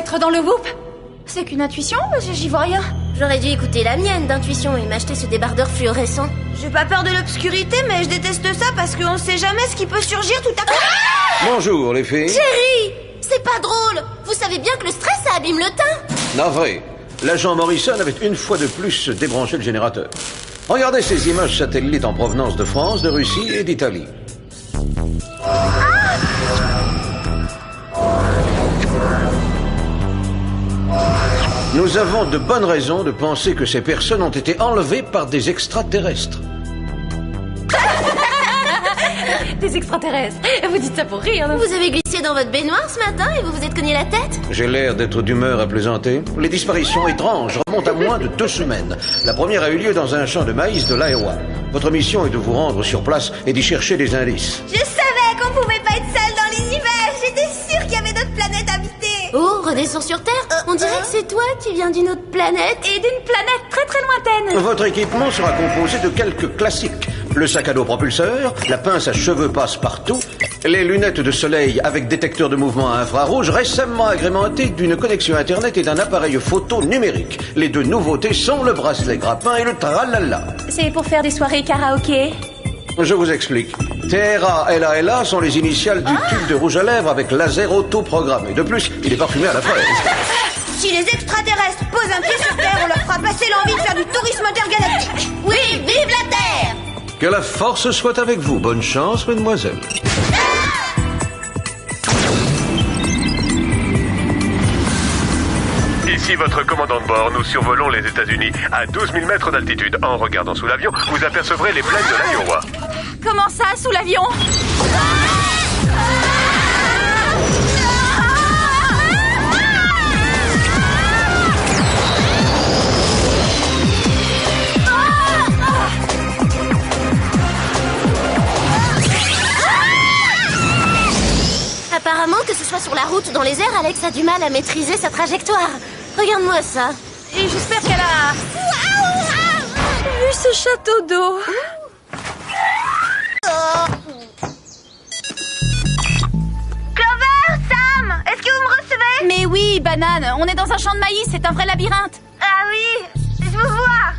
être dans le Whoop. C'est qu'une intuition, j'y vois rien. J'aurais dû écouter la mienne d'intuition et m'acheter ce débardeur fluorescent. J'ai pas peur de l'obscurité, mais je déteste ça parce qu'on sait jamais ce qui peut surgir tout à coup. Bonjour les filles. Chérie, c'est pas drôle. Vous savez bien que le stress, ça abîme le teint. Navré. L'agent Morrison avait une fois de plus débranché le générateur. Regardez ces images satellites en provenance de France, de Russie et d'Italie. Nous avons de bonnes raisons de penser que ces personnes ont été enlevées par des extraterrestres. Des extraterrestres. Vous dites ça pour rire, non? Vous avez glissé dans votre baignoire ce matin et vous vous êtes cogné la tête? J'ai l'air d'être d'humeur à plaisanter. Les disparitions étranges remontent à moins de 2 semaines. La première a eu lieu dans un champ de maïs de l'Iowa. Votre mission est de vous rendre sur place et d'y chercher des indices. Je savais qu'on pouvait pas être seul dans l'univers. J'étais sûre qu'il y avait d'autres planètes habitées. Oh, redescends sur Terre. On dirait que c'est toi qui viens d'une autre planète. Et d'une planète très très lointaine. Votre équipement sera composé de quelques classiques. Le sac à dos propulseur, la pince à cheveux passe-partout, les lunettes de soleil avec détecteur de mouvement à infrarouge récemment agrémenté d'une connexion Internet et d'un appareil photo numérique. Les 2 nouveautés sont le bracelet grappin et le tralala. C'est pour faire des soirées karaoké. Je vous explique. TRA-LA-LA sont les initiales du tube de rouge à lèvres avec laser auto-programmé. De plus, il est parfumé à la fraise. Si les extraterrestres posent un pied sur Terre, on leur fera passer l'envie de faire du tourisme intergalactique. Oui, vive la Terre! Que la force soit avec vous. Bonne chance, mesdemoiselles. Ici votre commandant de bord, nous survolons les États-Unis à 12 000 mètres d'altitude. En regardant sous l'avion, vous apercevrez les plaines de l'Iowa. Comment ça, sous l'avion? Apparemment, que ce soit sur la route ou dans les airs, Alex a du mal à maîtriser sa trajectoire. Regarde-moi ça. Et j'espère qu'elle a... vu ce château d'eau. Clover, Sam, est-ce que vous me recevez? Mais oui, Banane, on est dans un champ de maïs, c'est un vrai labyrinthe. Ah oui, je vous vois.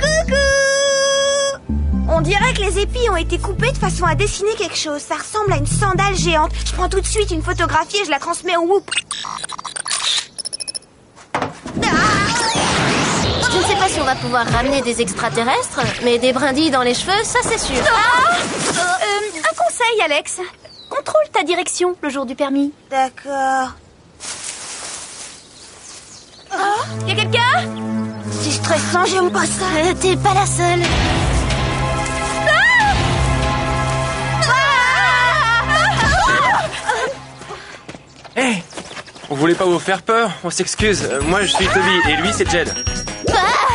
Coucou. On dirait que les épis ont été coupés de façon à dessiner quelque chose. Ça ressemble à une sandale géante. Je prends tout de suite une photographie et je la transmets au Whoop. Je ne sais pas si on va pouvoir ramener des extraterrestres, mais des brindilles dans les cheveux, ça c'est sûr. Un conseil, Alex. Contrôle ta direction le jour du permis. D'accord. Y a quelqu'un? C'est stressant, j'aime pas ça. T'es pas la seule. Hé, on voulait pas vous faire peur, on s'excuse. Moi je suis Toby et lui c'est Jed.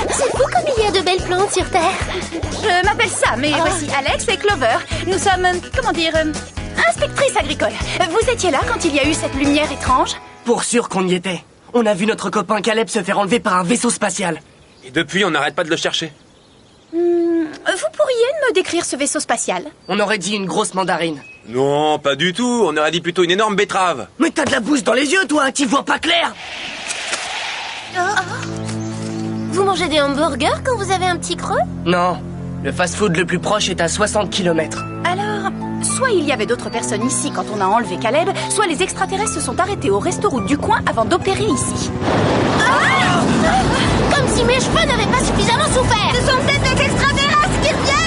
C'est fou comme il y a de belles plantes sur Terre. Je m'appelle Sam et voici Alex et Clover. Nous sommes, inspectrices agricoles. Vous étiez là quand il y a eu cette lumière étrange? Pour sûr qu'on y était. On a vu notre copain Caleb se faire enlever par un vaisseau spatial. Et depuis on n'arrête pas de le chercher. Vous pourriez me décrire ce vaisseau spatial? On aurait dit une grosse mandarine. Non, pas du tout, on aurait dit plutôt une énorme betterave. Mais t'as de la bouse dans les yeux, toi, t'y vois pas clair. Vous mangez des hamburgers quand vous avez un petit creux? Non, le fast-food le plus proche est à 60 km. Alors, soit il y avait d'autres personnes ici quand on a enlevé Caleb, soit les extraterrestres se sont arrêtés au resto-route du coin avant d'opérer ici. Comme si mes cheveux n'avaient pas suffisamment souffert. Ce sont peut-être des extraterrestres qui reviennent.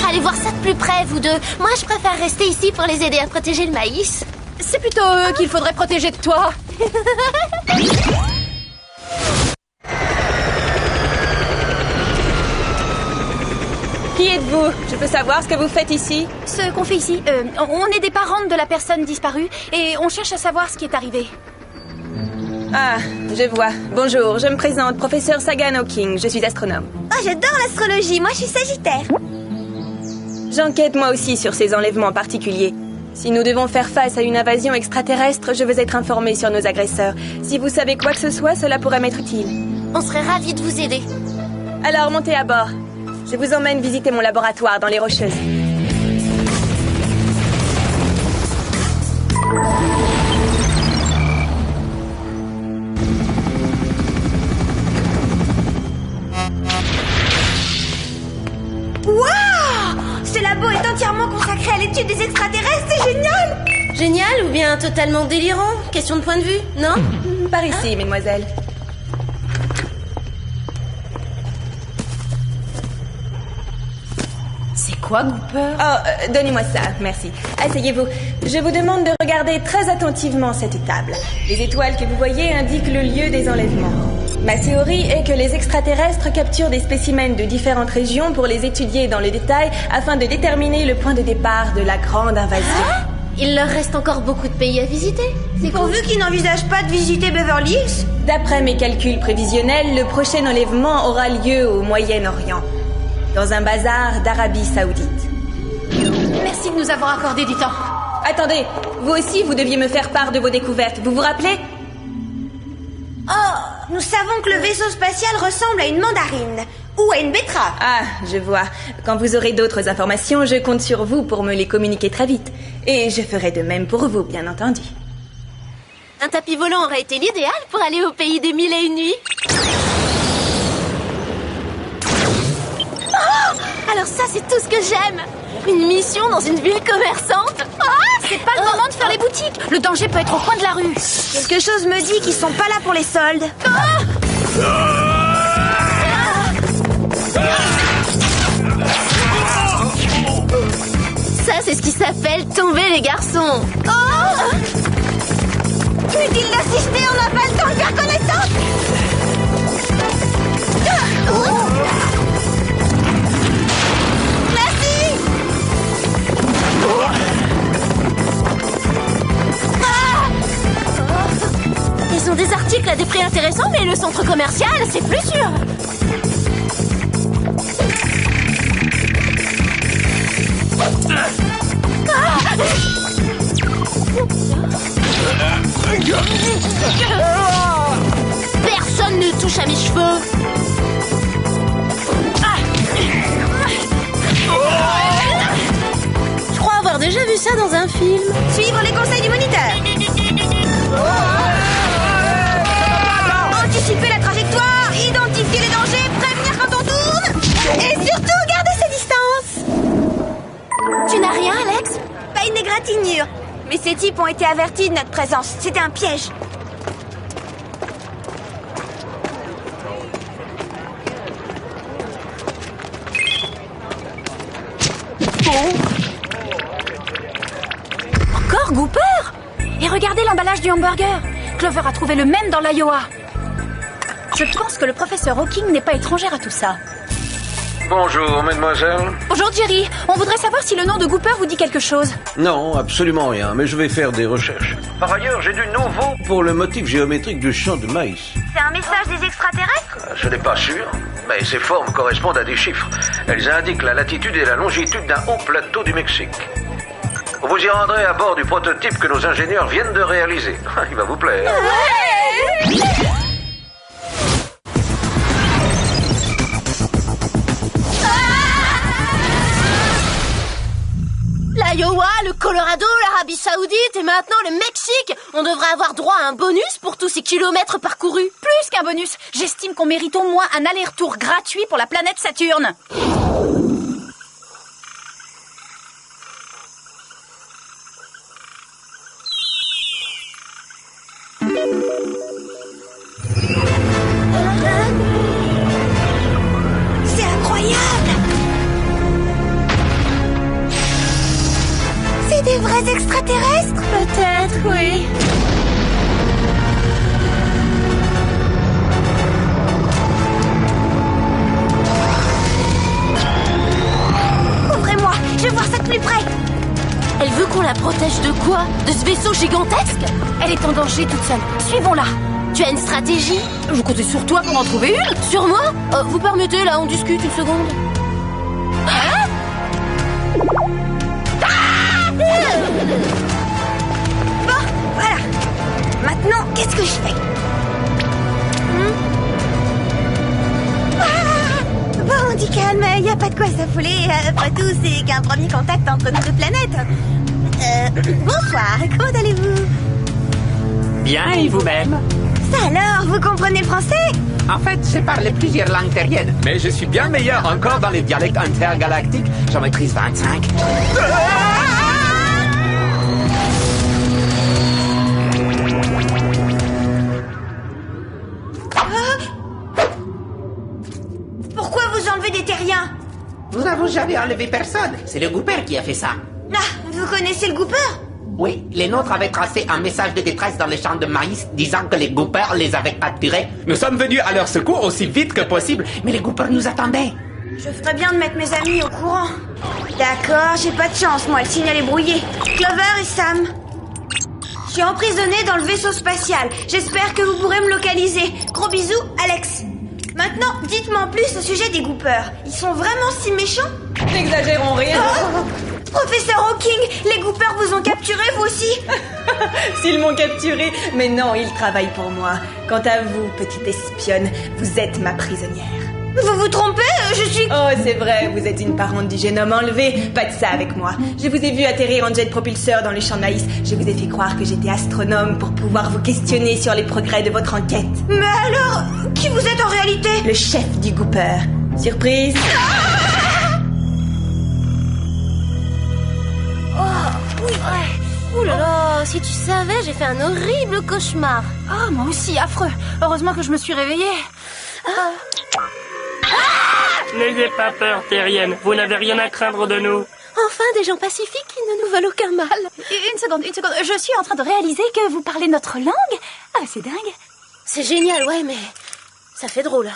Allez voir ça de plus près, vous deux. Moi, je préfère rester ici pour les aider à protéger le maïs. C'est plutôt eux qu'il faudrait protéger de toi. Qui êtes-vous? Je peux savoir ce que vous faites ici? Ce qu'on fait ici, on est des parents de la personne disparue et on cherche à savoir ce qui est arrivé. Ah, je vois. Bonjour, je me présente, professeur Sagan Hawking, je suis astronome. Oh, j'adore l'astrologie. Moi, je suis Sagittaire. J'enquête moi aussi sur ces enlèvements particuliers. Si nous devons faire face à une invasion extraterrestre, je veux être informée sur nos agresseurs. Si vous savez quoi que ce soit, cela pourrait m'être utile. On serait ravis de vous aider. Alors, montez à bord. Je vous emmène visiter mon laboratoire dans les Rocheuses. entièrement consacré à l'étude des extraterrestres, c'est génial! Génial ou bien totalement délirant? Question de point de vue, non? Par ici, mesdemoiselles. C'est quoi, Gooper? Oh, donnez-moi ça, merci. Asseyez-vous. Je vous demande de regarder très attentivement cette table. Les étoiles que vous voyez indiquent le lieu des enlèvements. Ma théorie est que les extraterrestres capturent des spécimens de différentes régions pour les étudier dans le détail afin de déterminer le point de départ de la grande invasion. Il leur reste encore beaucoup de pays à visiter. C'est Pourvu qu'ils n'envisagent pas de visiter Beverly Hills. D'après mes calculs prévisionnels, le prochain enlèvement aura lieu au Moyen-Orient, dans un bazar d'Arabie Saoudite. Merci de nous avoir accordé du temps. Attendez, vous aussi, vous deviez me faire part de vos découvertes. Vous vous rappelez? Oh, nous savons que le vaisseau spatial ressemble à une mandarine. Ou à une betterave. Ah, je vois. Quand vous aurez d'autres informations, je compte sur vous pour me les communiquer très vite. Et je ferai de même pour vous, bien entendu. Un tapis volant aurait été l'idéal pour aller au pays des 1001 nuits. Oh, alors ça, c'est tout ce que j'aime. Une mission dans une ville commerçante. C'est pas le moment de faire les boutiques. Le danger peut être au coin de la rue. Quelque chose me dit qu'ils sont pas là pour les soldes. Ça, c'est ce qui s'appelle tomber les garçons. Inutile d'assister, on n'a pas le temps de faire connaissance. Merci. Ils ont des articles à des prix intéressants, mais le centre commercial, c'est plus sûr. Personne ne touche à mes cheveux. Je crois avoir déjà vu ça dans un film. Suivre les conseils du moniteur. Anticiper la trajectoire, identifier les dangers, prévenir quand on tourne. Et surtout, garder ses distances. Tu n'as rien, Alex? Pas une égratignure. Mais ces types ont été avertis de notre présence. C'était un piège. Encore Gooper? Et regardez l'emballage du hamburger. Clover a trouvé le même dans l'Iowa. Je pense que le professeur Hawking n'est pas étrangère à tout ça. Bonjour, mademoiselle. Bonjour Jerry, on voudrait savoir si le nom de Gooper vous dit quelque chose. Non, absolument rien, mais je vais faire des recherches. Par ailleurs, j'ai du nouveau pour le motif géométrique du champ de maïs. C'est un message des extraterrestres? Je n'ai pas sûr, mais ces formes correspondent à des chiffres. Elles indiquent la latitude et la longitude d'un haut plateau du Mexique. Vous y rendrez à bord du prototype que nos ingénieurs viennent de réaliser. Il va vous plaire. L'Iowa, le Colorado, l'Arabie Saoudite et maintenant le Mexique. On devrait avoir droit à un bonus pour tous ces kilomètres parcourus. Plus qu'un bonus, j'estime qu'on mérite au moins un aller-retour gratuit pour la planète Saturne. C'est incroyable! C'est des vrais extraterrestres? Peut-être, oui. Ouvrez-moi, je veux voir ça de plus près. Elle veut qu'on la protège de quoi? De ce vaisseau gigantesque? Elle est en danger toute seule. Suivons-la. Tu as une stratégie? Je comptais sur toi pour en trouver une. Sur moi? Vous permettez, là, on discute une seconde. Bon, voilà. Maintenant, qu'est-ce que je fais? Bon, on dit calme, y a pas de quoi s'affoler. Après tout, c'est qu'un premier contact entre nos deux planètes. Bonsoir, comment allez-vous? Bien, et vous-même? Ça alors, vous comprenez le français? En fait, je parle plusieurs langues terriennes, mais je suis bien meilleur encore dans les dialectes intergalactiques. J'en maîtrise 25. Pourquoi vous enlevez des terriens? Nous n'avons jamais enlevé personne. C'est le Gooper qui a fait ça. Ah, vous connaissez le Gooper? Oui, les nôtres avaient tracé un message de détresse dans les champs de maïs disant que les Goopers les avaient capturés. Nous sommes venus à leur secours aussi vite que possible, mais les Goopers nous attendaient. Je ferais bien de mettre mes amis au courant. D'accord, j'ai pas de chance, moi, le signal est brouillé. Clover et Sam. Je suis emprisonnée dans le vaisseau spatial. J'espère que vous pourrez me localiser. Gros bisous, Alex. Maintenant, dites-moi en plus au sujet des Goopers. Ils sont vraiment si méchants? N'exagérons rien. Professeur Hawking, les Goopers vous ont capturé, vous aussi? S'ils m'ont capturé, mais non, ils travaillent pour moi. Quant à vous, petite espionne, vous êtes ma prisonnière. Vous vous trompez, je suis... Oh, c'est vrai, vous êtes une parente du jeune homme enlevé. Pas de ça avec moi. Je vous ai vu atterrir en jet propulseur dans les champs de maïs. Je vous ai fait croire que j'étais astronome pour pouvoir vous questionner sur les progrès de votre enquête. Mais alors, qui vous êtes en réalité? Le chef du Gooper. Surprise? Oh, oui. Ouh là là, si tu savais, j'ai fait un horrible cauchemar. Ah, moi aussi, affreux. Heureusement que je me suis réveillée. N'ayez pas peur, terrienne. Vous n'avez rien à craindre de nous. Enfin, des gens pacifiques qui ne nous veulent aucun mal. Une seconde. Je suis en train de réaliser que vous parlez notre langue. Ah, c'est dingue. C'est génial, ouais, mais ça fait drôle.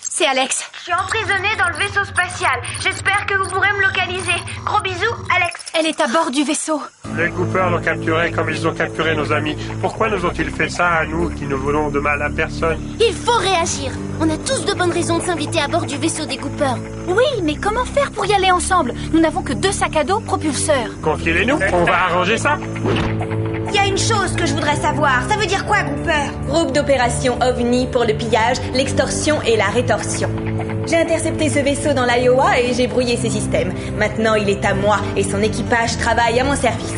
C'est Alex. Je suis emprisonnée dans le vaisseau spatial. J'espère que vous pourrez me localiser. Gros bisous, Alex. Elle est à bord du vaisseau. Les Goopers l'ont capturé comme ils ont capturé nos amis. Pourquoi nous ont-ils fait ça à nous qui ne voulons de mal à personne? Il faut réagir. On a tous de bonnes raisons de s'inviter à bord du vaisseau des Goopers. Oui, mais comment faire pour y aller ensemble? Nous n'avons que 2 sacs à dos propulseurs. Confiez-les-nous, on va arranger ça. Il y a une chose que je voudrais savoir. Ça veut dire quoi, Gooper? Groupe d'opération OVNI pour le pillage, l'extorsion et la rétorsion. J'ai intercepté ce vaisseau dans l'Iowa et j'ai brouillé ses systèmes. Maintenant, il est à moi et son équipage travaille à mon service.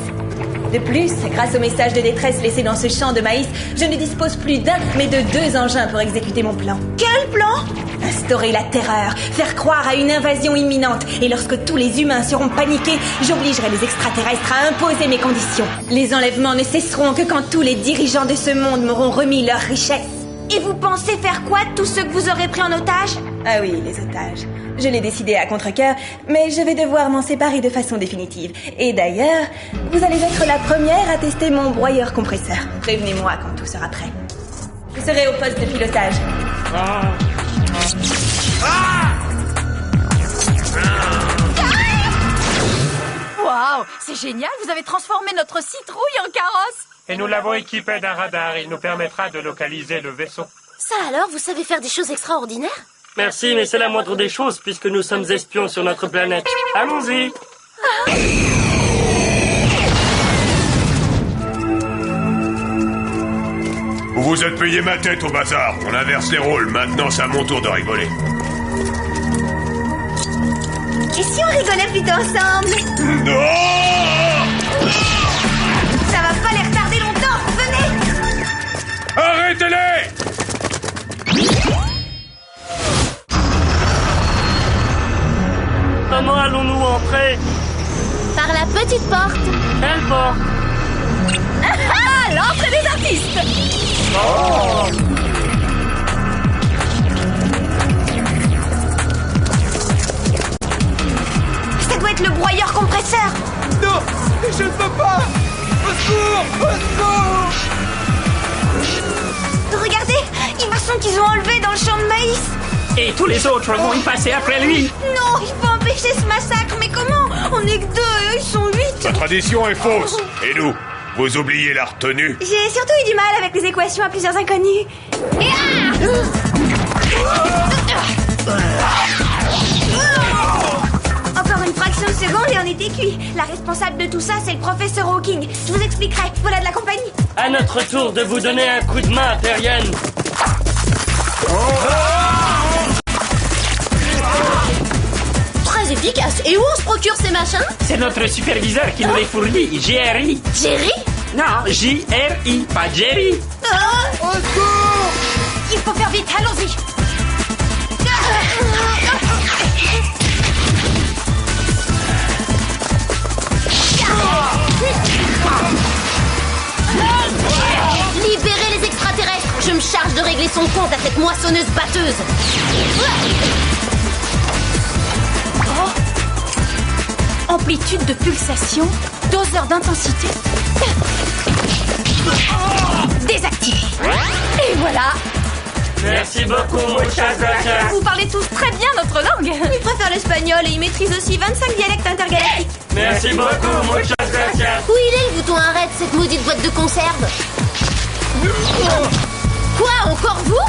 De plus, grâce au message de détresse laissé dans ce champ de maïs, je ne dispose plus d'un, mais de 2 engins pour exécuter mon plan. Quel plan? Instaurer la terreur, faire croire à une invasion imminente, et lorsque tous les humains seront paniqués, j'obligerai les extraterrestres à imposer mes conditions. Les enlèvements ne cesseront que quand tous les dirigeants de ce monde m'auront remis leurs richesses. Et vous pensez faire quoi de tous ceux que vous aurez pris en otage? Ah oui, les otages. Je l'ai décidé à contre-cœur, mais je vais devoir m'en séparer de façon définitive. Et d'ailleurs, vous allez être la première à tester mon broyeur compresseur. Prévenez-moi quand tout sera prêt. Je serai au poste de pilotage. Waouh, c'est génial, vous avez transformé notre citrouille en carrosse. Et nous l'avons équipé d'un radar. Il nous permettra de localiser le vaisseau. Ça alors, vous savez faire des choses extraordinaires? Merci, mais c'est la moindre des choses puisque nous sommes espions sur notre planète. Allons-y. Vous vous êtes payé ma tête au bazar. On inverse les rôles. Maintenant, c'est à mon tour de rigoler. Et si on rigolait plutôt ensemble? Non! Ça va pas les retarder longtemps. Venez! Arrêtez-les! Comment allons-nous entrer? Par la petite porte. Quelle porte? Ah, l'entrée des artistes. Ça doit être le broyeur compresseur. Non! Je ne peux pas! Au secours! Au secours! Regardez, il me semble qu'ils ont enlevé dans le champ de maïs. Et tous les autres vont y passer après lui. Non, il faut empêcher ce massacre. Mais comment? On est que 2 et eux, ils sont 8. La tradition est fausse. Et nous? Vous oubliez la retenue? J'ai surtout eu du mal avec les équations à plusieurs inconnus. Encore une fraction de seconde et on était cuit. La responsable de tout ça, c'est le professeur Hawking. Je vous expliquerai. Voilà de la compagnie. À notre tour de vous donner un coup de main, terrienne. Très efficace. Et où on se procure ces machins? C'est notre superviseur qui nous les fournit, Jerry. Jerry? Non, J-R-I, pas Jerry. Il faut faire vite, allons-y. Libérez les extraterrestres. Je me charge de régler son compte à cette moissonneuse batteuse. Amplitude de pulsation, doseur d'intensité. Désactivé. Et voilà. Merci beaucoup, muchas gracias. Vous parlez tous très bien notre langue. Il préfère l'espagnol et il maîtrise aussi 25 dialectes intergalactiques. Merci beaucoup, muchas gracias. Où il est le bouton arrête, cette maudite boîte de conserve? Quoi, encore vous?